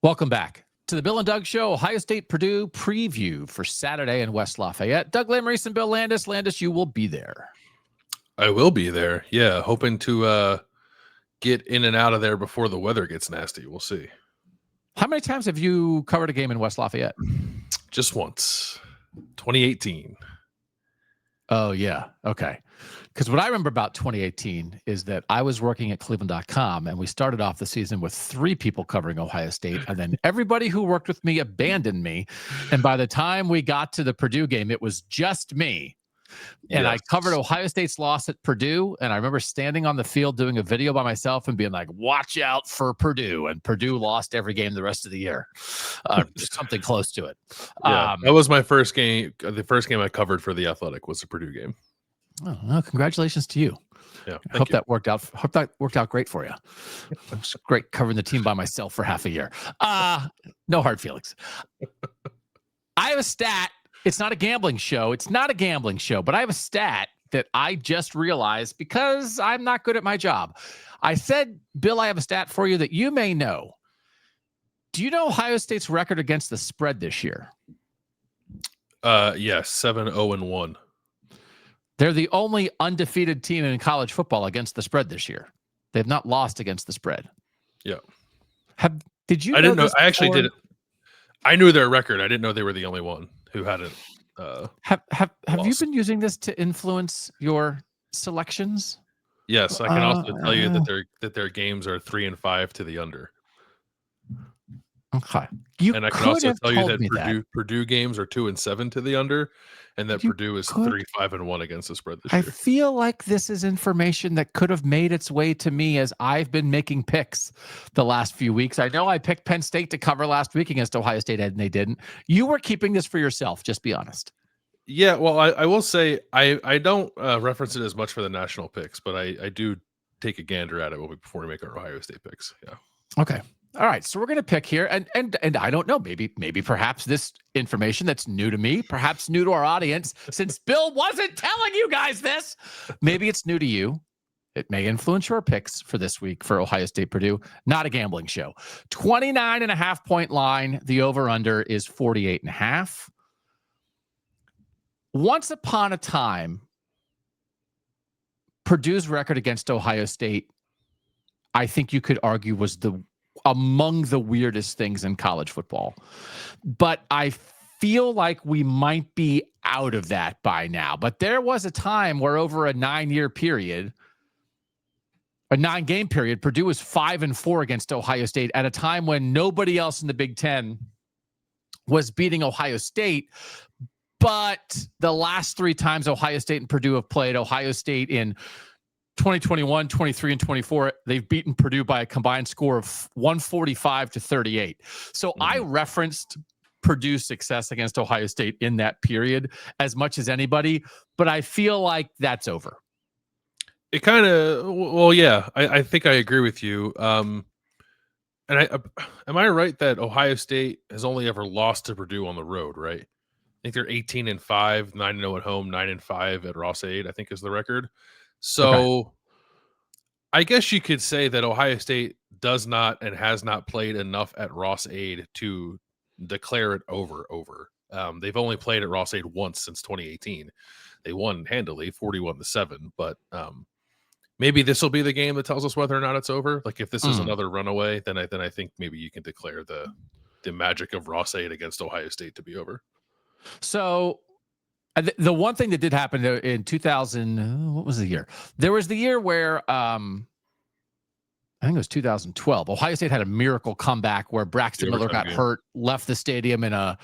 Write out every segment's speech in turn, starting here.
Welcome back to the Bill and Doug Show, Ohio State Purdue preview for Saturday in West Lafayette. Doug Lesmerises and Bill Landis. Landis, you will be there. I will be there. Yeah, hoping to get in and out of there before the weather gets nasty. We'll see. How many times have you covered a game in West Lafayette? Just once. 2018. Oh, yeah. Okay. Because what I remember about 2018 is that I was working at Cleveland.com, and we started off the season with 3 people covering Ohio State, and then everybody who worked with me abandoned me. And by the time we got to the Purdue game, it was just me. And yes. I covered Ohio State's loss at Purdue, and I remember standing on the field doing a video by myself and being like, watch out for Purdue. And Purdue lost every game the rest of the year. Something close to it. Yeah, that was my first game. The first game I covered for The Athletic was a Purdue game. Oh, well, congratulations to you. Yeah, I hope that worked out. Hope that worked out great for you. It was great covering the team by myself for half a year. No hard feelings. I have a stat. It's not a gambling show. But I have a stat that I just realized because I'm not good at my job. I said, Bill, I have a stat for you that you may know. Do you know Ohio State's record against the spread this year? Yes, 7-0-1. They're the only undefeated team in college football against the spread this year. They've not lost against the spread. Yeah. Did you? I didn't know. I actually did it. I knew their record. I didn't know they were the only one who hadn't. Have you been using this to influence your selections? Yes, I can also tell you that their games are 3 and 5 to the under. Okay. And I can also tell you that Purdue games are 2 and 7 to the under, and that Purdue is 3-5-1 against the spread this year. I feel like this is information that could have made its way to me as I've been making picks the last few weeks. I know I picked Penn State to cover last week against Ohio State, and they didn't. You were keeping this for yourself. Just be honest. Yeah, well, I will say I don't reference it as much for the national picks, but I do take a gander at it before we make our Ohio State picks. Yeah. Okay. All right, so we're going to pick here, and I don't know, maybe perhaps this information that's new to me, perhaps new to our audience, since Bill wasn't telling you guys this, maybe it's new to you. It may influence your picks for this week for Ohio State Purdue. Not a gambling show. 29.5 point line. The over-under is 48.5. Once upon a time, Purdue's record against Ohio State, I think you could argue, was among the weirdest things in college football. But I feel like we might be out of that by now. But there was a time where over a 9-game period, Purdue was 5-4 against Ohio State at a time when nobody else in the Big Ten was beating Ohio State. But the last 3 times Ohio State and Purdue have played, Ohio State in 2021, 23, and 24, they've beaten Purdue by a combined score of 145-38. So I referenced Purdue's success against Ohio State in that period as much as anybody, but I feel like that's over. It kind of, well, yeah, I think I agree with you. And am I right that Ohio State has only ever lost to Purdue on the road, right? I think they're 18-5, 9-0 at home, 9-5 at Ross-Ade, I think is the record. So I guess you could say that Ohio State does not and has not played enough at Ross-Ade to declare it over. They've only played at Ross-Ade once since 2018. They won handily, 41-7. But maybe this will be the game that tells us whether or not it's over. Like if this is another runaway, then I think maybe you can declare the magic of Ross-Ade against Ohio State to be over. So the one thing that did happen in 2000, what was the year? There was the year where I think it was 2012. Ohio State had a miracle comeback where Braxton Miller got hurt, left the stadium in an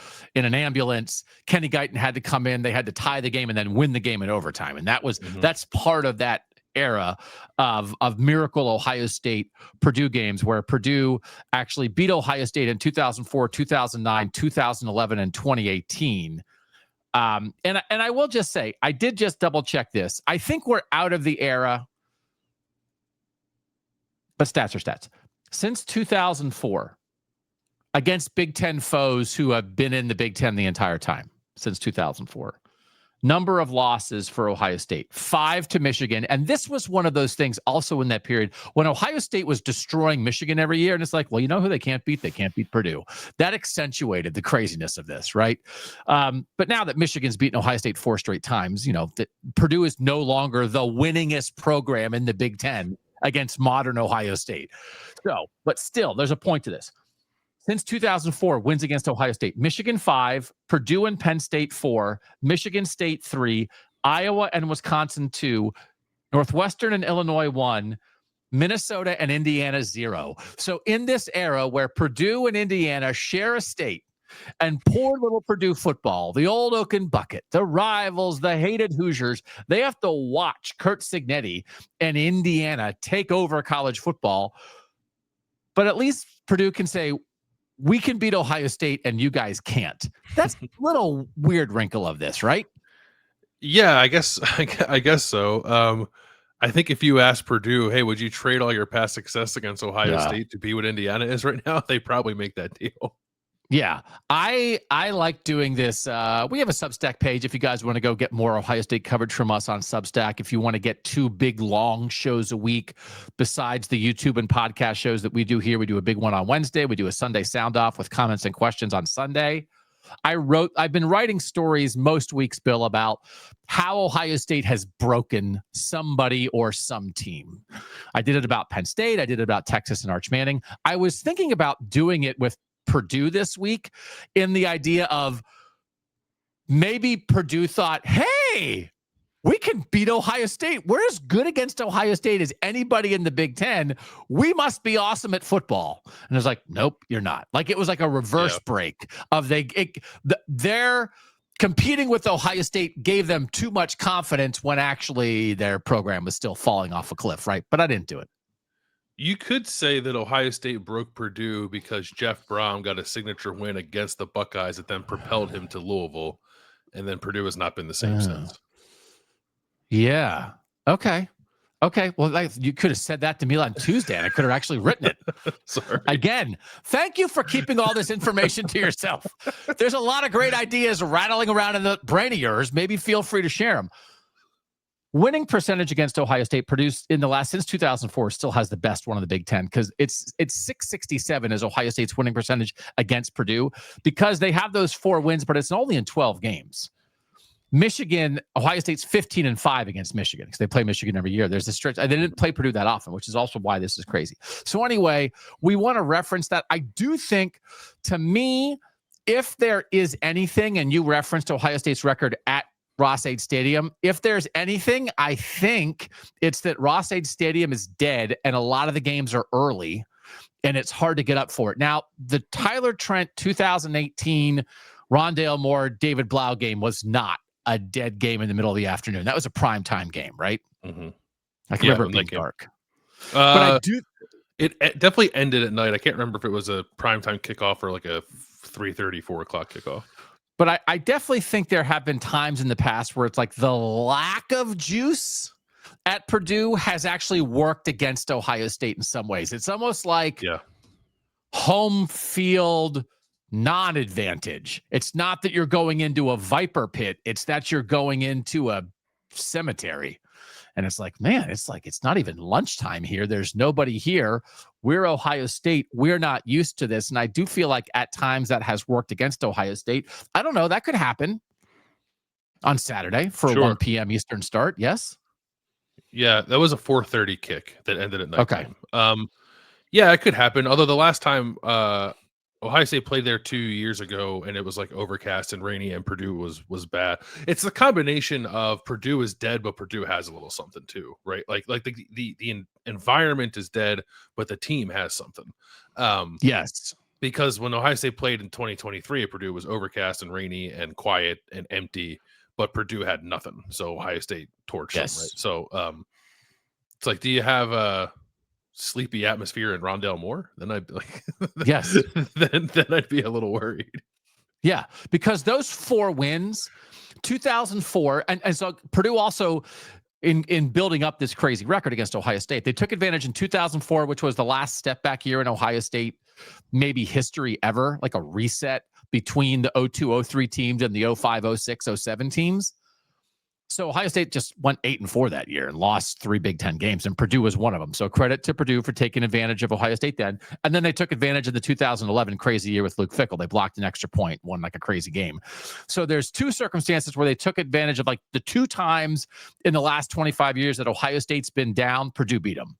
ambulance. Kenny Guyton had to come in. They had to tie the game and then win the game in overtime. And that's part of that era of miracle Ohio State Purdue games where Purdue actually beat Ohio State in 2004, 2009, 2011, and 2018. And I will just say, I did just double check this. I think we're out of the era, but stats are stats. Since 2004, against Big Ten foes who have been in the Big Ten the entire time, since 2004, Number of losses for Ohio State, 5 to Michigan. And this was one of those things also in that period when Ohio State was destroying Michigan every year. And it's like, well, you know who they can't beat? They can't beat Purdue. That accentuated the craziness of this, right? But now that Michigan's beaten Ohio State 4 straight times, that Purdue is no longer the winningest program in the Big Ten against modern Ohio State. So, but still, there's a point to this. Since 2004, wins against Ohio State, Michigan 5, Purdue and Penn State 4, Michigan State 3, Iowa and Wisconsin 2, Northwestern and Illinois 1, Minnesota and Indiana 0. So in this era where Purdue and Indiana share a state, and poor little Purdue football, the old Oaken Bucket, the rivals, the hated Hoosiers, they have to watch Kurt Signetti and Indiana take over college football. But at least Purdue can say, we can beat Ohio State and you guys can't. That's a little weird wrinkle of this, right? Yeah, I guess so. I think if you ask Purdue, hey, would you trade all your past success against Ohio State to be what Indiana is right now? They probably make that deal. Yeah, I like doing this. We have a Substack page if you guys want to go get more Ohio State coverage from us on Substack. If you want to get 2 big, long shows a week besides the YouTube and podcast shows that we do here, we do a big one on Wednesday. We do a Sunday sound off with comments and questions on Sunday. I've been writing stories most weeks, Bill, about how Ohio State has broken somebody or some team. I did it about Penn State. I did it about Texas and Arch Manning. I was thinking about doing it with Purdue this week in the idea of maybe Purdue thought, hey, we can beat Ohio State. We're as good against Ohio State as anybody in the Big Ten. We must be awesome at football. And I was like, nope, you're not. Like it was like a reverse break of their competing with Ohio State gave them too much confidence when actually their program was still falling off a cliff, right? But I didn't do it. You could say that Ohio State broke Purdue because Jeff Brom got a signature win against the Buckeyes that then propelled him to Louisville, and then Purdue has not been the same since. Yeah. Okay. Well, you could have said that to me on Tuesday, and I could have actually written it. Sorry. Again, thank you for keeping all this information to yourself. There's a lot of great ideas rattling around in the brain of yours. Maybe feel free to share them. Winning percentage against Ohio State produced in the last since 2004 still has the best one of the Big Ten because it's 667 is Ohio State's winning percentage against Purdue because they have those 4 wins, but it's only in 12 games. Ohio State's 15-5 against Michigan because they play Michigan every year. There's a stretch. They didn't play Purdue that often, which is also why this is crazy. So anyway, we want to reference that. I do think, to me, if there is anything, and you referenced Ohio State's record at Ross-Ade Stadium. If there's anything, I think it's that Ross-Ade Stadium is dead and a lot of the games are early and it's hard to get up for it. Now, the Tyler Trent 2018 Rondale Moore, David Blau game was not a dead game in the middle of the afternoon. That was a primetime game, right? Mm-hmm. I can remember it being dark. But I do. It definitely ended at night. I can't remember if it was a primetime kickoff or like a 3:30, 4 o'clock kickoff. But I definitely think there have been times in the past where it's like the lack of juice at Purdue has actually worked against Ohio State in some ways. It's almost like home field non-advantage. It's not that you're going into a viper pit. It's that you're going into a cemetery. And it's like, man, it's not even lunchtime here. There's nobody here. We're Ohio State. We're not used to this. And I do feel like at times that has worked against Ohio State. I don't know. That could happen on Saturday for a 1 p.m. Eastern start. Yes. Yeah, that was a 4:30 kick that ended at night. Okay. Yeah, it could happen. Although the last time Ohio State played there 2 years ago, and it was like overcast and rainy, and Purdue was bad. It's the combination of Purdue is dead, but Purdue has a little something too, right? Like the environment is dead, but the team has something. Yes, because when Ohio State played in 2023, Purdue was overcast and rainy and quiet and empty, but Purdue had nothing. So Ohio State torched them, right? So it's like, do you have a sleepy atmosphere in Rondale Moore? Then I'd be like, yes. then I'd be a little worried. Yeah, because those 4 wins, 2004, and so Purdue also in building up this crazy record against Ohio State, they took advantage in 2004, which was the last step back year in Ohio State maybe history ever, like a reset between the 02-03 teams and the 05-06-07 teams. So Ohio State just went 8-4 that year and lost 3 Big Ten games, and Purdue was one of them. So credit to Purdue for taking advantage of Ohio State then. And then they took advantage of the 2011 crazy year with Luke Fickell. They blocked an extra point, won like a crazy game. So there's 2 circumstances where they took advantage of, like, the 2 times in the last 25 years that Ohio State's been down, Purdue beat them.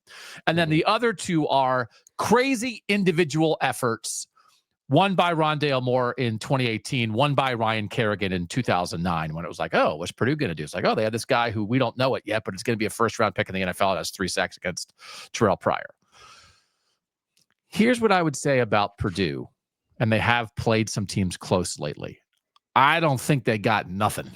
And then the other 2 are crazy individual efforts. One by Rondale Moore in 2018, one by Ryan Kerrigan in 2009, when it was like, oh, what's Purdue going to do? It's like, oh, they had this guy who we don't know it yet, but it's going to be a first-round pick in the NFL that has 3 sacks against Terrell Pryor. Here's what I would say about Purdue, and they have played some teams close lately. I don't think they got nothing.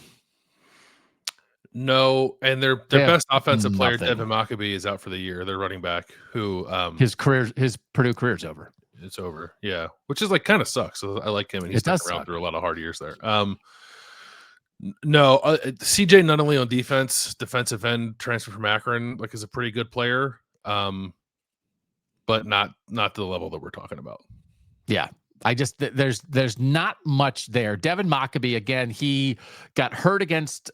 No, and their best offensive player, Devin Maccabee, is out for the year. Their running back, who his Purdue career's over. It's over, yeah, which is like kind of sucks. So I like him, and he's stuck around through a lot of hard years there. No, CJ not only on defense, defensive end, transfer from Akron, like, is a pretty good player, but not to the level that we're talking about. Yeah, I just there's not much there. Devin Maccabee, again, he got hurt against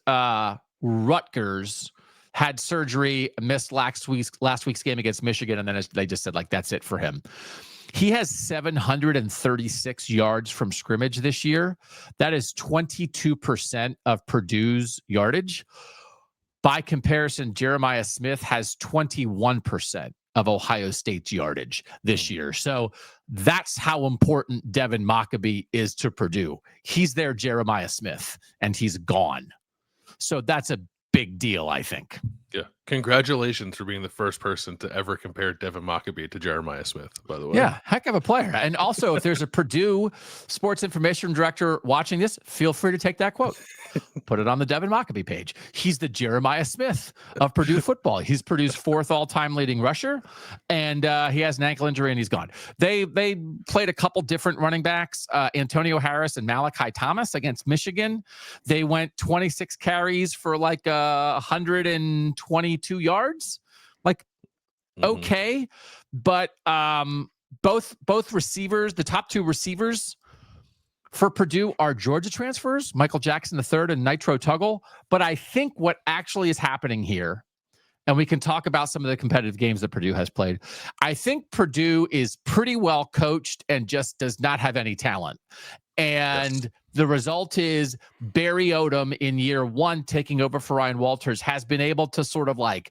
Rutgers, had surgery, missed last week's game against Michigan, and then they just said, like, that's it for him. He has 736 yards from scrimmage this year. That is 22% of Purdue's yardage. By comparison, Jeremiah Smith has 21% of Ohio State's yardage this year. So that's how important Devin Maccabee is to Purdue. He's their Jeremiah Smith, and he's gone. So that's a big deal, I think. Yeah. Congratulations for being the first person to ever compare Devin Maccabee to Jeremiah Smith, by the way. Yeah, heck of a player. And also, if there's a Purdue sports information director watching this, feel free to take that quote. Put it on the Devin Maccabee page. He's the Jeremiah Smith of Purdue football. He's Purdue's 4th all-time leading rusher, and he has an ankle injury, and he's gone. They played a couple different running backs, Antonio Harris and Malachi Thomas, against Michigan. They went 26 carries for like 122 yards. Like, okay, but both receivers, the top 2 receivers for Purdue, are Georgia transfers, Michael Jackson III and Nitro Tuggle. But I think what actually is happening here, and we can talk about some of the competitive games that Purdue has played, I think Purdue is pretty well coached and just does not have any talent. And the result is Barry Odom, in year 1, taking over for Ryan Walters, has been able to sort of like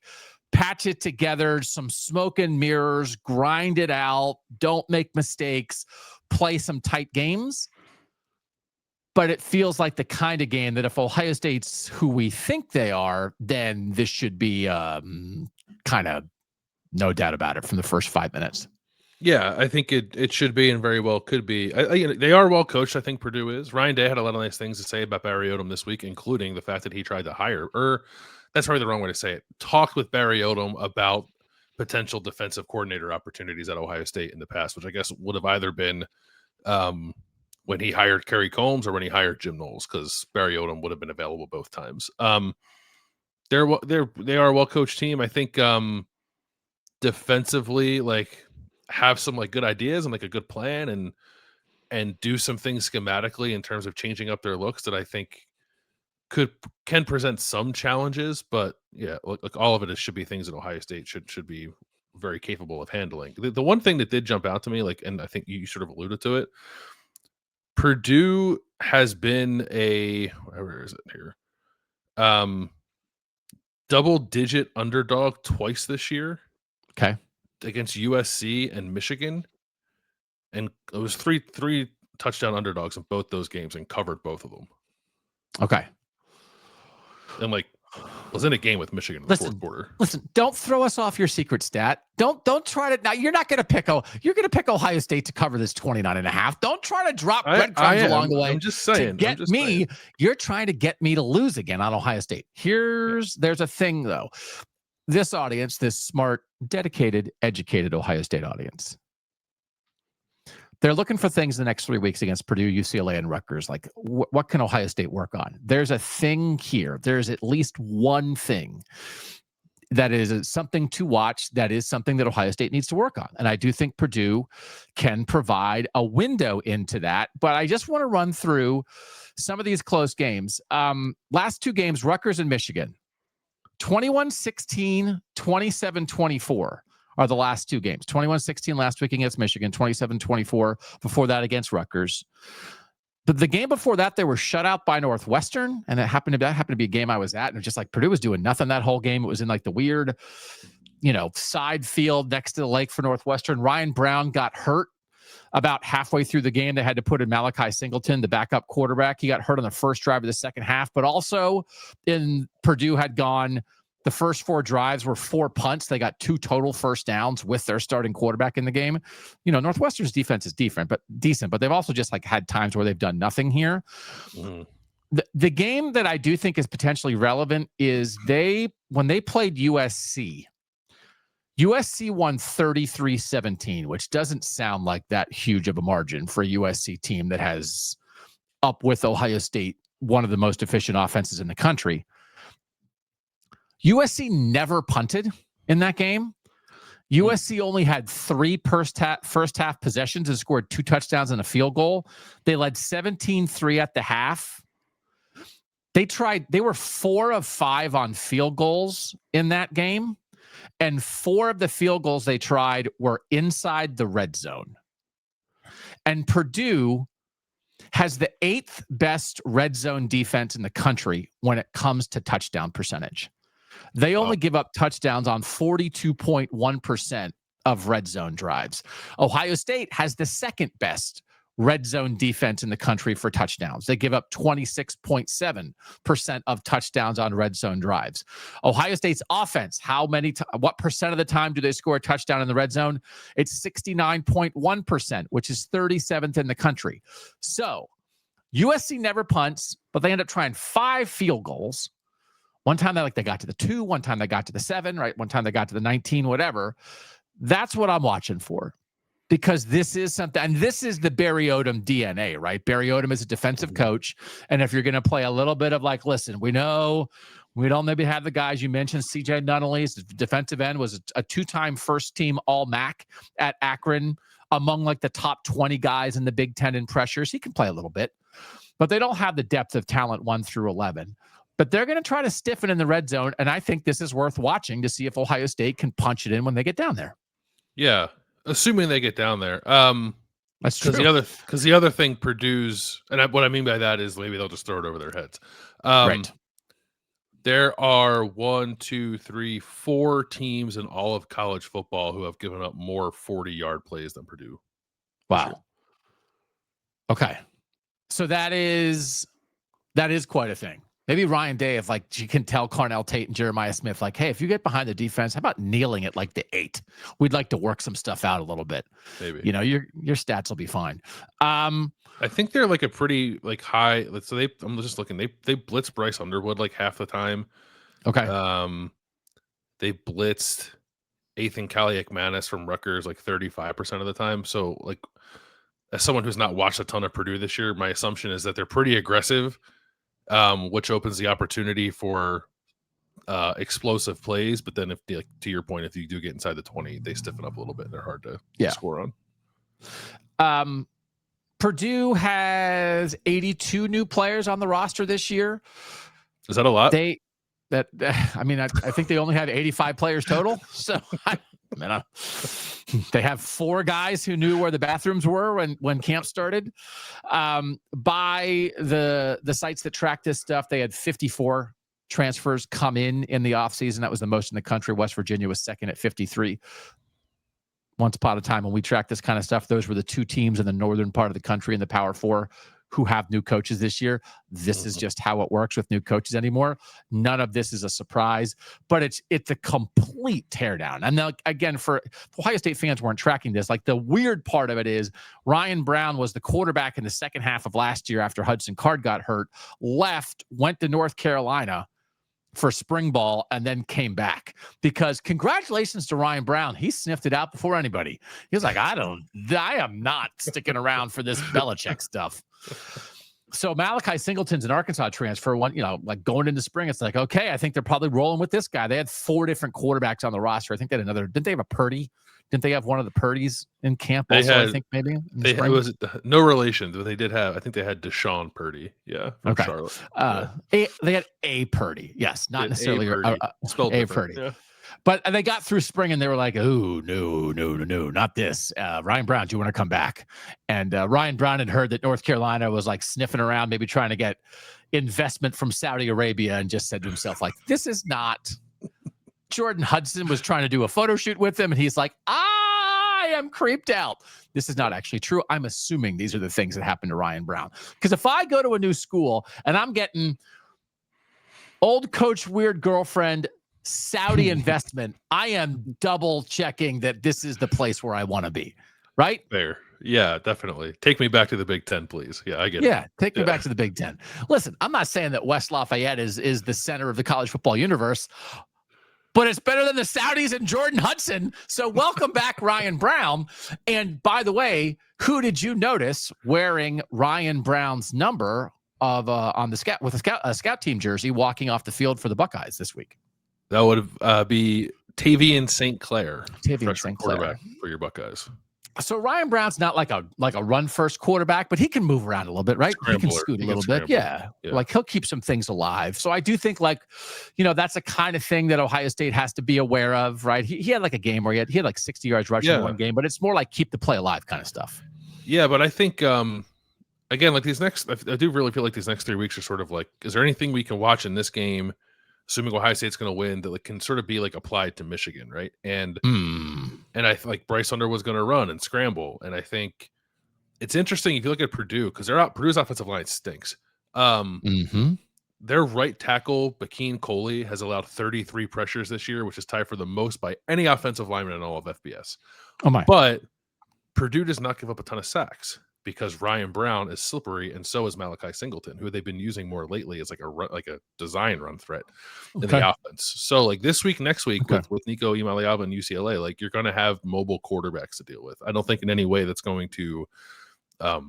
patch it together, some smoke and mirrors, grind it out, don't make mistakes, play some tight games. But it feels like the kind of game that if Ohio State's who we think they are, then this should be kind of no doubt about it from the first 5 minutes. Yeah, I think it should be, and very well could be. They are well coached, I think Purdue is. Ryan Day had a lot of nice things to say about Barry Odom this week, including the fact that he tried to hire, or that's probably the wrong way to say it, talked with Barry Odom about potential defensive coordinator opportunities at Ohio State in the past, which I guess would have either been when he hired Kerry Combs or when he hired Jim Knowles, because Barry Odom would have been available both times. They are a well-coached team. I think defensively, like, have some like good ideas and like a good plan, and do some things schematically in terms of changing up their looks that I think can present some challenges. But yeah, like all of it should be things that Ohio State should be very capable of handling. The one thing that did jump out to me, like, and I think you sort of alluded to it, Purdue has been where is it here? Double-digit underdog twice this year. Okay. Against USC and Michigan. And it was three touchdown underdogs in both those games and covered both of them. Okay. And like, was in a game with Michigan in the fourth quarter. Listen, don't throw us off your secret stat. Don't try to, now you're not going to pick you're going to pick Ohio State to cover this 29.5. Don't try to drop breadcrumbs along the way. I'm just saying. You're trying to get me to lose again on Ohio State. There's a thing though. This audience, this smart, dedicated, educated Ohio State audience, they're looking for things the next 3 weeks against Purdue, UCLA, and Rutgers. Like, what can Ohio State work on? There's a thing here. There's at least one thing. that is something to watch. That is something that Ohio State needs to work on. And I do think Purdue can provide a window into that. But I just want to run through some of these close games. Last two games, Rutgers and Michigan. 21-16, 27-24 are the last two games. 21-16 last week against Michigan, 27-24 before that against Rutgers. But the game before that, they were shut out by Northwestern, and that happened to be a game I was at, and it was just like Purdue was doing nothing that whole game. It was in like the weird, side field next to the lake for Northwestern. Ryan Brown got hurt about halfway through the game. They had to put in Malachi Singleton, the backup quarterback. He got hurt on the first drive of the second half, but also Purdue had gone. The first four drives were 4 punts. They got 2 total first downs with their starting quarterback in the game. Northwestern's defense is decent, but they've also just like had times where they've done nothing here. Mm. The game that I do think is potentially relevant is when they played USC won 33-17, which doesn't sound like that huge of a margin for a USC team that has up with Ohio State, one of the most efficient offenses in the country. USC never punted in that game. USC only had 3 first half possessions and scored 2 touchdowns and a field goal. They led 17-3 at the half. They were 4 of 5 on field goals in that game. And 4 of the field goals they tried were inside the red zone. And Purdue has the 8th best red zone defense in the country when it comes to touchdown percentage. They only give up touchdowns on 42.1% of red zone drives. Ohio State has the 2nd best red zone defense in the country for touchdowns. They give up 26.7% of touchdowns on red zone drives. Ohio State's offense, what percent of the time do they score a touchdown in the red zone? It's 69.1%, which is 37th in the country. So USC never punts, but they end up trying 5 field goals. One time they got to the 2, one time they got to the 7, right? One time they got to the 19, whatever. That's what I'm watching for, because this is something, and this is the Barry Odom DNA, right? Barry Odom is a defensive coach, and if you're going to play a little bit of listen, we know we don't maybe have the guys you mentioned. CJ Nunnally's defensive end was a 2-time first-team All-MAC at Akron, among the top 20 guys in the Big Ten in pressures. He can play a little bit, but they don't have the depth of talent 1 through 11. But they're going to try to stiffen in the red zone, and I think this is worth watching to see if Ohio State can punch it in when they get down there. Yeah, assuming they get down there. That's true. Because the other thing Purdue's, and what I mean by that is maybe they'll just throw it over their heads. Right. There are 1, 2, 3, 4 teams in all of college football who have given up more 40-yard plays than Purdue. Wow. Okay. So that is quite a thing. Maybe Ryan Day, if you can tell Carnell Tate and Jeremiah Smith, hey, if you get behind the defense, how about kneeling it the 8? We'd like to work some stuff out a little bit. Maybe. Your stats will be fine. I think they're a pretty high. So I'm just looking. They blitz Bryce Underwood half the time. Okay. They blitzed Ethan Kaliak-Manis from Rutgers 35% of the time. So as someone who's not watched a ton of Purdue this year, my assumption is that they're pretty aggressive. Which opens the opportunity for explosive plays. But then if to your point, if you do get inside the 20, they stiffen up a little bit. They're hard to score on. Purdue has 82 new players on the roster this year. Is that a lot? I think they only have 85 players total. So they have 4 guys who knew where the bathrooms were when camp started. By the sites that track this stuff, they had 54 transfers come in the offseason. That was the most in the country. West Virginia was second at 53. Once upon a time when we tracked this kind of stuff, those were the 2 teams in the northern part of the country in the Power 4 who have new coaches this year. This is just how it works with new coaches anymore. None of this is a surprise, but it's a complete teardown. And then, again, for Ohio State fans weren't tracking this. The weird part of it is Ryan Brown was the quarterback in the second half of last year after Hudson Card got hurt, went to North Carolina for spring ball, and then came back, because congratulations to Ryan Brown. He sniffed it out before anybody. He was I am not sticking around for this Belichick stuff. So Malachi Singleton's an Arkansas transfer. One, like going into spring, it's like, okay, I think they're probably rolling with this guy. They had 4 different quarterbacks on the roster. I think they had another. Didn't they have a Purdy? Didn't they have one of the Purdy's in camp? They also, had, I think maybe in the they spring? was no relation, but they did have. I think they had Deshaun Purdy. Yeah, from Okay. Charlotte. They had a Purdy. Yes, not necessarily spelled a different. Purdy. Yeah. But they got through spring and they were like, oh, no, not this. Ryan Brown, do you want to come back? And Ryan Brown had heard that North Carolina was like sniffing around, maybe trying to get investment from Saudi Arabia, and just said to himself, like, this is not. Jordan Hudson was trying to do a photo shoot with him, and he's like, I am creeped out. This is not actually true. I'm assuming these are the things that happened to Ryan Brown. Because if I go to a new school and I'm getting old coach, weird girlfriend, Saudi investment, I am double checking that this is the place where I want to be. Right? Fair. Yeah, definitely. Take me back to the Big Ten, please. Yeah, I get it. Yeah, take me back to the Big Ten. Listen, I'm not saying that West Lafayette is the center of the college football universe, but it's better than the Saudis and Jordan Hudson. So welcome back, Ryan Brown. And by the way, who did you notice wearing Ryan Brown's number of on the scout with a scout team jersey walking off the field for the Buckeyes this week? That would be Tavian St. Clair, Tavian St. Clair, quarterback for your Buckeyes. So Ryan Brown's not like a run first quarterback, but he can move around a little bit, right? He can scoot a little bit. Yeah. Like he'll keep some things alive. So I do think that's a kind of thing that Ohio State has to be aware of, right? He had like a game where he had like 60 yards rushing in one game, but it's more like keep the play alive kind of stuff. Yeah, but I think again, like I do really feel like these next 3 weeks are sort of like, is there anything we can watch in this game, assuming Ohio State's going to win, that can sort of be like applied to Michigan, right? And I like Bryce Under was going to run and scramble, and I think it's interesting if you look at Purdue, because Purdue's offensive line stinks. Their right tackle Bakeen Coley has allowed 33 pressures this year, which is tied for the most by any offensive lineman in all of FBS. Oh my! But Purdue does not give up a ton of sacks, because Ryan Brown is slippery, and so is Malachi Singleton, who they've been using more lately as like a design run threat in the offense. So like this week, next week with Nico Iamaleava and UCLA, like you're going to have mobile quarterbacks to deal with. I don't think in any way that's going to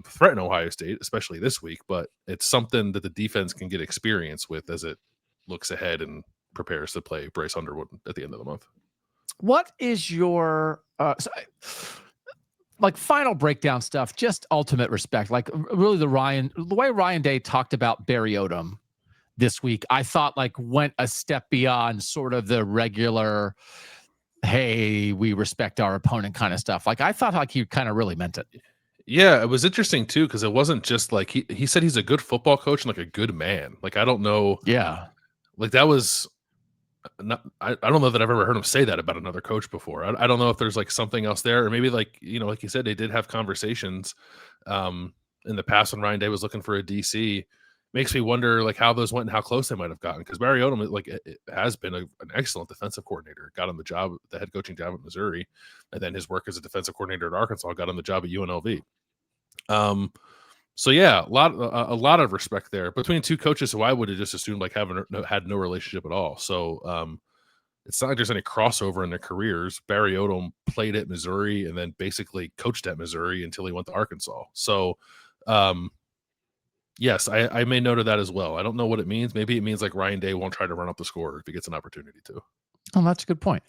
threaten Ohio State, especially this week, but it's something that the defense can get experience with as it looks ahead and prepares to play Bryce Underwood at the end of the month. What is your like final breakdown stuff, just ultimate respect, like really the way Ryan Day talked about Barry Odom this week, I thought like went a step beyond sort of the regular, hey, we respect our opponent kind of stuff. Like I thought like he kind of really meant it. Yeah, it was interesting too, because it wasn't just like he said he's a good football coach and like a good man. Like I don't know. Yeah. Like that was I don't know that I've ever heard him say that about another coach before. I don't know if there's like something else there, or maybe like, like you said, they did have conversations in the past when Ryan Day was looking for a DC. Makes me wonder like how those went and how close they might have gotten, because Barry Odom like it has been an excellent defensive coordinator. Got him the head coaching job at Missouri, and then his work as a defensive coordinator at Arkansas got him the job at UNLV. So yeah, a lot of respect there between two coaches who I would have just assumed like had no relationship at all. So it's not like there's any crossover in their careers. Barry Odom played at Missouri and then basically coached at Missouri until he went to Arkansas. So yes, I made note of that as well. I don't know what it means. Maybe it means like Ryan Day won't try to run up the score if he gets an opportunity to. Oh, that's a good point.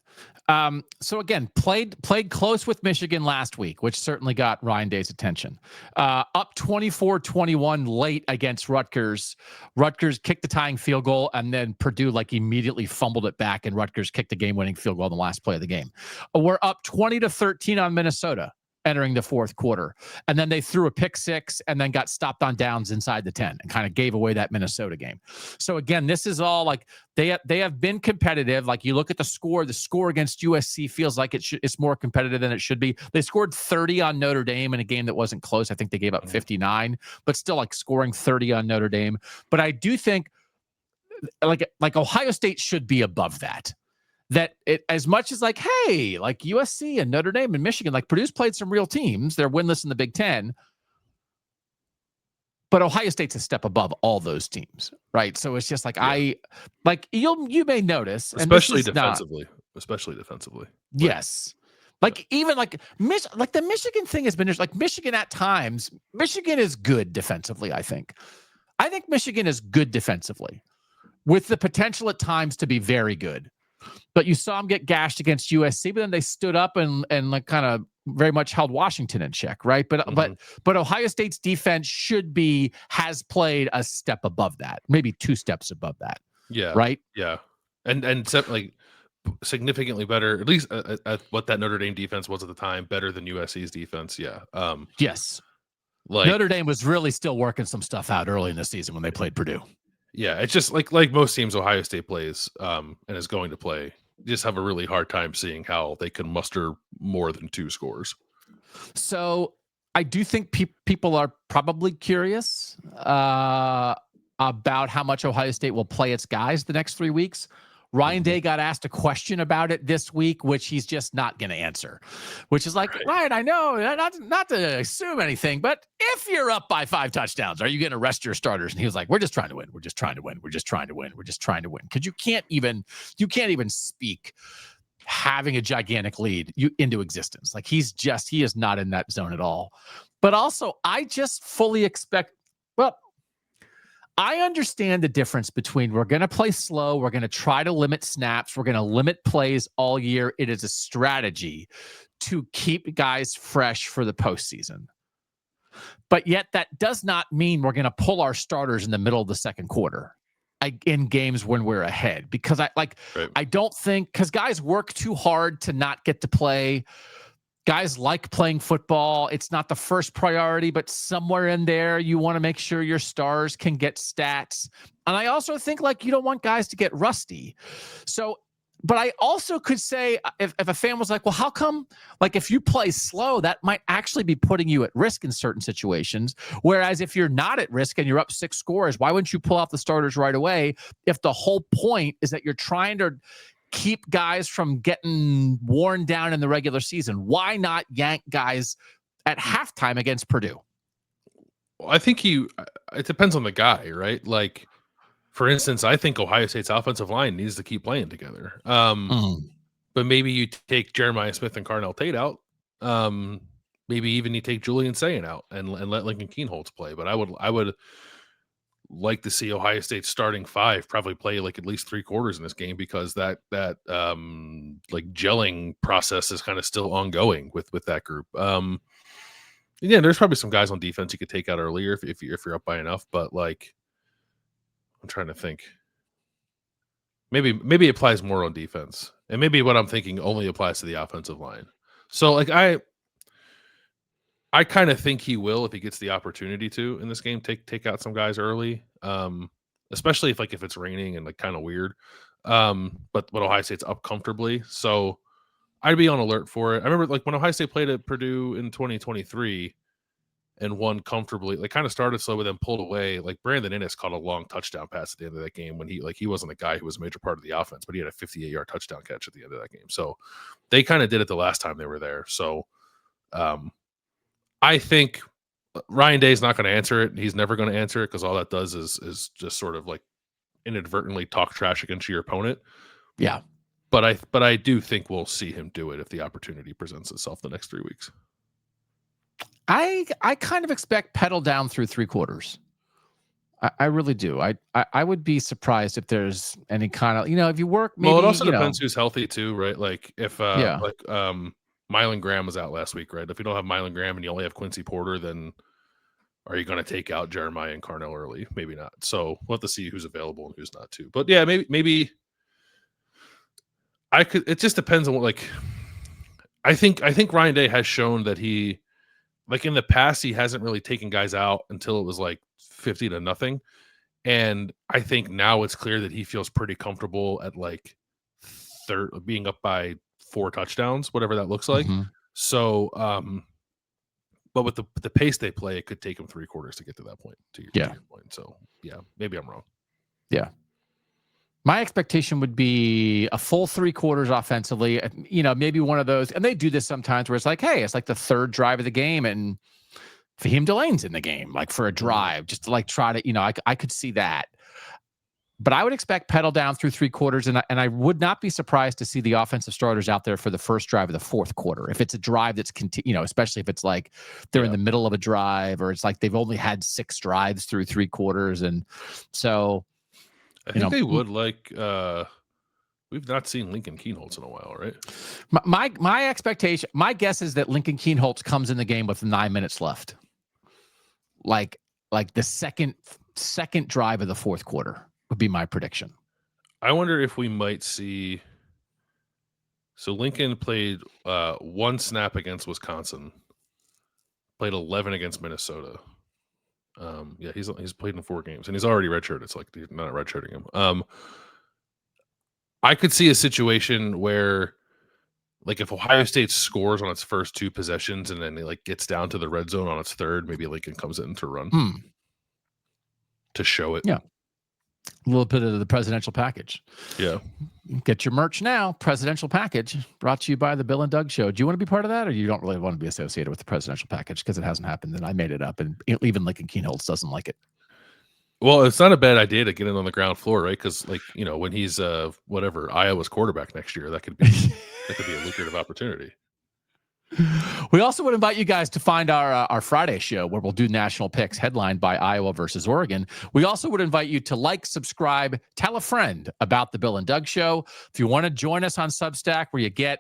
So again, played close with Michigan last week, which certainly got Ryan Day's attention. Up 24-21 late against Rutgers. Rutgers kicked the tying field goal, and then Purdue like immediately fumbled it back, and Rutgers kicked the game-winning field goal in the last play of the game. We're up 20-13 on Minnesota entering the fourth quarter. And then they threw a pick six and then got stopped on downs inside the 10 and kind of gave away that Minnesota game. So again, this is all like they have been competitive. Like you look at the score against USC feels like it's more competitive than it should be. They scored 30 on Notre Dame in a game that wasn't close. I think they gave up 59, but still like scoring 30 on Notre Dame. But I do think like Ohio State should be above that. That it, as much as like, hey, like USC and Notre Dame and Michigan, like Purdue's played some real teams. They're winless in the Big Ten. But Ohio State's a step above all those teams, right? So it's just like you may notice, especially defensively. Yes. Like even like the Michigan thing has been like Michigan at times. Michigan is good defensively, I think. I think Michigan is good defensively, with the potential at times to be very good. But you saw them get gashed against USC, but then they stood up and like kind of very much held Washington in check, right? But Ohio State's defense has played a step above that, maybe 2 steps above that. Yeah. Right. Yeah. And like significantly better, at least at what that Notre Dame defense was at the time, better than USC's defense. Yeah. Yes. Like Notre Dame was really still working some stuff out early in the season when they played Purdue. Yeah. It's just like most teams Ohio State plays and is going to play, you just have a really hard time seeing how they can muster more than 2 scores. So I do think people are probably curious about how much Ohio State will play its guys the next 3 weeks. Ryan Day got asked a question about it this week, which he's just not going to answer, which is like, Ryan, I know not to assume anything, but if you're up by 5 touchdowns, are you going to rest your starters? And he was like, we're just trying to win. We're just trying to win. We're just trying to win. We're just trying to win. Because you can't even speak having a gigantic lead into existence. Like he is not in that zone at all. But also, I just fully expect, I understand the difference between we're going to play slow, we're going to try to limit snaps, we're going to limit plays all year. It is a strategy to keep guys fresh for the postseason. But yet that does not mean we're going to pull our starters in the middle of the second quarter in games when we're ahead. Because I don't think, because guys work too hard to not get to play. Guys like playing football. It's not the first priority, but somewhere in there, you want to make sure your stars can get stats. And I also think you don't want guys to get rusty. So, but I also could say if a fan was like, well, how come, if you play slow, that might actually be putting you at risk in certain situations. Whereas if you're not at risk and you're up 6 scores, why wouldn't you pull out the starters right away? If the whole point is that you're trying to keep guys from getting worn down in the regular season, why not yank guys at halftime against Purdue? Well, I think it depends on the guy, right? For instance, I think Ohio State's offensive line needs to keep playing together. But maybe you take Jeremiah Smith and Carnell Tate out. Maybe even you take Julian Sayin out and let Lincoln Keenholz play. But I would like to see Ohio State starting 5 probably play at least 3 quarters in this game, because that gelling process is kind of still ongoing with that group. Yeah, there's probably some guys on defense you could take out earlier if you're up by enough, but I'm trying to think. Maybe it applies more on defense, and maybe what I'm thinking only applies to the offensive line. So I kind of think he will, if he gets the opportunity to in this game, take out some guys early, especially if it's raining and kind of weird. But Ohio State's up comfortably, so I'd be on alert for it. I remember when Ohio State played at Purdue in 2023 and won comfortably. Kind of started slow, but then pulled away. Brandon Inniss caught a long touchdown pass at the end of that game when he wasn't the guy who was a major part of the offense, but he had a 58-yard touchdown catch at the end of that game. So they kind of did it the last time they were there. So I think Ryan Day is not going to answer it. He's never going to answer it, because all that does is just sort of inadvertently talk trash against your opponent. Yeah. But I do think we'll see him do it if the opportunity presents itself the next 3 weeks. I kind of expect pedal down through 3 quarters. I really do. I would be surprised if there's any kind of, if you work, maybe. Well, it also depends who's healthy too, right? If Mylan Graham was out last week, right? If you don't have Mylan Graham and you only have Quincy Porter, then are you going to take out Jeremiah and Carnell early? Maybe not. So we'll have to see who's available and who's not too. But yeah, maybe I could. It just depends on what. I think Ryan Day has shown that he, in the past, he hasn't really taken guys out until it was 50-0, and I think now it's clear that he feels pretty comfortable at being up by 4 touchdowns, whatever that looks like. Mm-hmm. So, but with the pace they play, it could take them 3 quarters to get to that point. To your point. So, yeah, maybe I'm wrong. Yeah. My expectation would be a full 3 quarters offensively, maybe one of those, and they do this sometimes where it's hey, it's the 3rd drive of the game and Fahim Delane's in the game, for a drive, just to try to, I could see that. But I would expect pedal down through 3 quarters, and I would not be surprised to see the offensive starters out there for the first drive of the fourth quarter. If it's a drive that's especially if it's like they're in the middle of a drive, or it's like they've only had 6 drives through 3 quarters, and so I think they would like. We've not seen Lincoln Kienholz in a while, right? My expectation, my guess is that Lincoln Kienholz comes in the game with 9 minutes left, like the second drive of the fourth quarter. Would be my prediction. I wonder if we might see. So Lincoln played 1 snap against Wisconsin, played 11 against Minnesota. He's played in 4 games, and he's already redshirted. It's like they're not redshirting him. I could see a situation where, like, if Ohio State scores on its first 2 possessions and then it gets down to the red zone on its third, maybe Lincoln comes in to run to show it. Yeah. A little bit of the presidential package. Yeah. Get your merch now. Presidential package brought to you by the Bill and Doug Show. Do you want to be part of that, or you don't really want to be associated with the presidential package because it hasn't happened and I made it up, and even Lincoln Kienholz doesn't like it? Well, it's not a bad idea to get in on the ground floor, right? Because when he's Iowa's quarterback next year, that could be a lucrative opportunity. We also would invite you guys to find our Friday show where we'll do national picks headlined by Iowa versus Oregon. We also would invite you to like, subscribe, tell a friend about the Bill and Doug Show. If you want to join us on Substack, where you get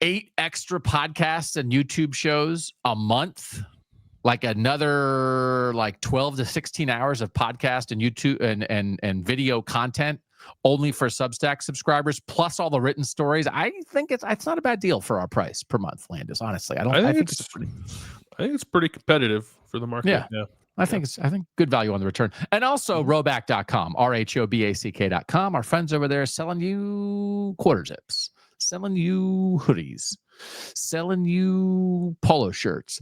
8 extra podcasts and YouTube shows a month, like another 12 to 16 hours of podcast and YouTube and video content only for Substack subscribers, plus all the written stories. I think it's not a bad deal for our price per month, Landis. Honestly, I think it's pretty competitive for the market. Yeah. I think good value on the return. And also Roback.com, RHOBACK.com. Our friends over there selling you quarter zips, selling you hoodies, selling you polo shirts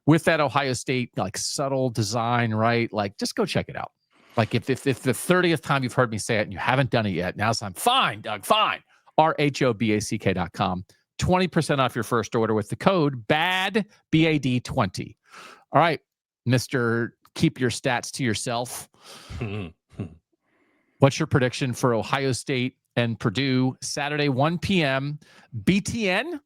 with that Ohio State subtle design, right? Just go check it out. If the 30th time you've heard me say it and you haven't done it yet, now's the time. Fine, Doug, fine. RHOBACK.com. 20% off your first order with the code BAD, BAD20. All right, Mr. Keep Your Stats to Yourself. What's your prediction for Ohio State and Purdue Saturday, 1 p.m. BTN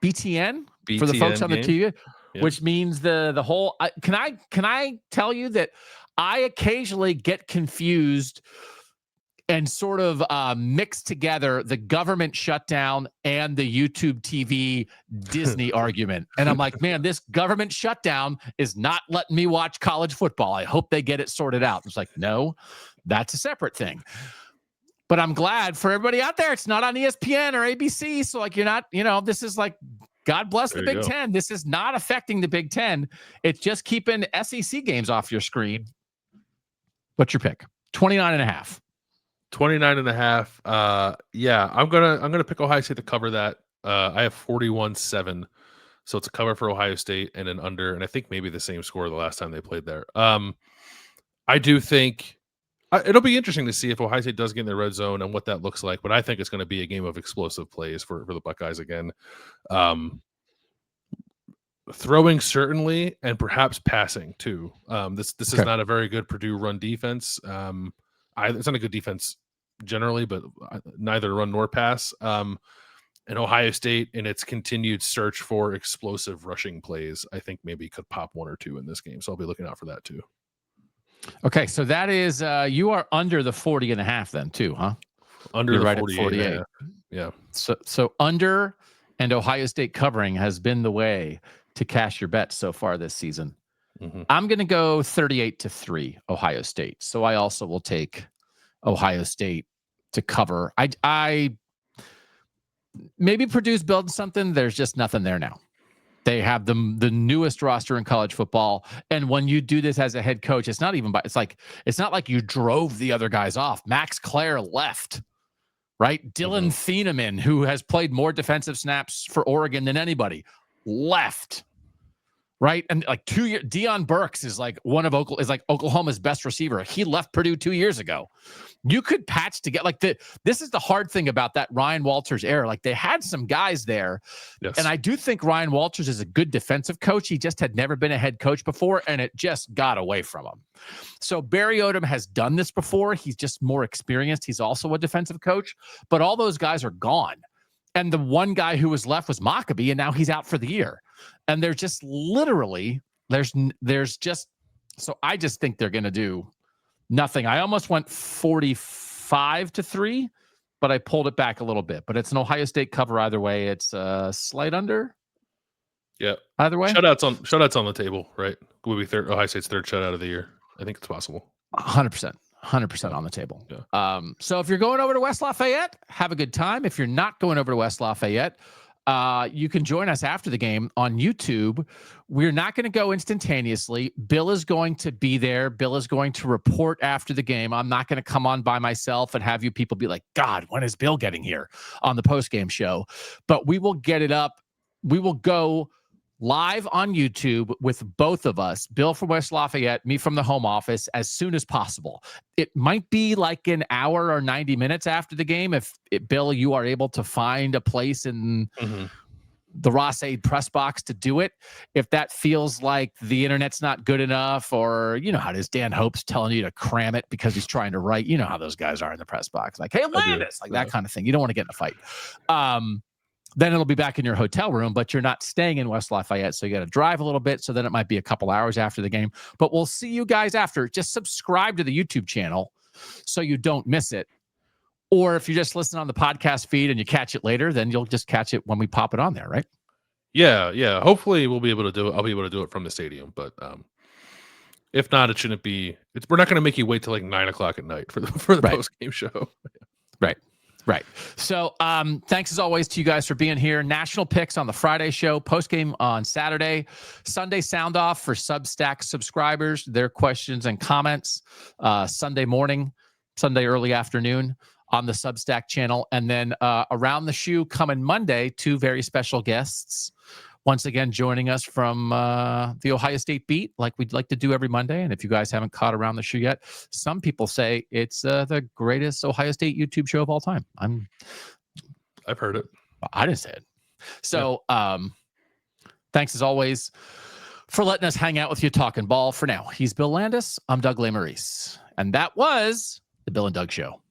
for the folks on the TV, which means the whole. Can I tell you that I occasionally get confused and sort of mix together the government shutdown and the YouTube TV Disney argument. And I'm like, man, this government shutdown is not letting me watch college football. I hope they get it sorted out. It's like, no, that's a separate thing. But I'm glad for everybody out there, it's not on ESPN or ABC. So you're not, this is God bless the Big Ten. This is not affecting the Big Ten. It's just keeping SEC games off your screen. What's your pick? 29.5. 29.5. Yeah, I'm gonna pick Ohio State to cover that. I have 41-7, so it's a cover for Ohio State and an under, and I think maybe the same score the last time they played there. I do think it'll be interesting to see if Ohio State does get in the red zone and what that looks like. But I think it's going to be a game of explosive plays for the Buckeyes again. Throwing certainly, and perhaps passing too. This is not a very good Purdue run defense. It's not a good defense generally, but neither run nor pass. And Ohio State, in its continued search for explosive rushing plays, I think maybe could pop 1 or 2 in this game. So I'll be looking out for that too. Okay, so that is you are under the 40.5 then too, huh? Under You're the right 48. At 48. Yeah. So under and Ohio State covering has been the way to cash your bets so far this season. Mm-hmm. I'm going to go 38-3 Ohio State. So I also will take Ohio State to cover. I maybe Purdue's building something. There's just nothing there now. They have the newest roster in college football. And when you do this as a head coach, it's not like you drove the other guys off. Max Clare left, right? Dylan Thieneman, who has played more defensive snaps for Oregon than anybody, left. right? And like 2 years, Deion Burks is like Oklahoma's best receiver. He left Purdue 2 years ago. You could patch together this is the hard thing about that Ryan Walters era. Like they had some guys there. Yes. And I do think Ryan Walters is a good defensive coach. He just had never been a head coach before, and it just got away from him. So Barry Odom has done this before. He's just more experienced. He's also a defensive coach, but all those guys are gone. And the one guy who was left was Maccabee, and now he's out for the year. And they're just literally, there's just, so I just think they're going to do nothing. I almost went 45-3, but I pulled it back a little bit. But it's an Ohio State cover either way. It's a slight under. Yeah. Either way. Shutouts on the table, right? Will be Ohio State's third shutout of the year. I think it's possible. 100%. 100% on the table. Yeah. So if you're going over to West Lafayette, have a good time. If you're not going over to West Lafayette, you can join us after the game on YouTube. We're not going to go instantaneously. Bill is going to be there. Bill is going to report after the game. I'm not going to come on by myself and have you people be like, God, when is Bill getting here on the postgame show? But we will get it up. We will go live on YouTube with both of us, Bill from West Lafayette, me from the home office, as soon as possible. It might be like an hour or 90 minutes after the game. Bill, you are able to find a place in the Ross-Ade press box to do it. If that feels like the internet's not good enough, or you know how it is, Dan Hope's telling you to cram it because he's trying to write, you know how those guys are in the press box, like, hey, Landis, like that kind of thing. You don't want to get in a fight. Then it'll be back in your hotel room, but you're not staying in West Lafayette, so you got to drive a little bit. So then it might be a couple hours after the game. But we'll see you guys after. Just subscribe to the YouTube channel so you don't miss it. Or if you just listen on the podcast feed and you catch it later, then you'll just catch it when we pop it on there, right? Yeah. Hopefully we'll be able to do it. I'll be able to do it from the stadium, but if not, it shouldn't be. We're not going to make you wait till like 9:00 at night for the post game show. Right. So thanks as always to you guys for being here. National picks on the Friday show, postgame on Saturday, Sunday sound off for Substack subscribers, their questions and comments, Sunday morning, Sunday early afternoon on the Substack channel. And then Around the Shoe coming Monday, 2 very special guests. Once again, joining us from the Ohio State beat, like we'd like to do every Monday. And if you guys haven't caught Around the Shoe yet, some people say it's the greatest Ohio State YouTube show of all time. I've heard it. I didn't say it. So thanks as always for letting us hang out with you talking ball. For now, he's Bill Landis. I'm Doug Lesmerises. And that was the Bill and Doug Show.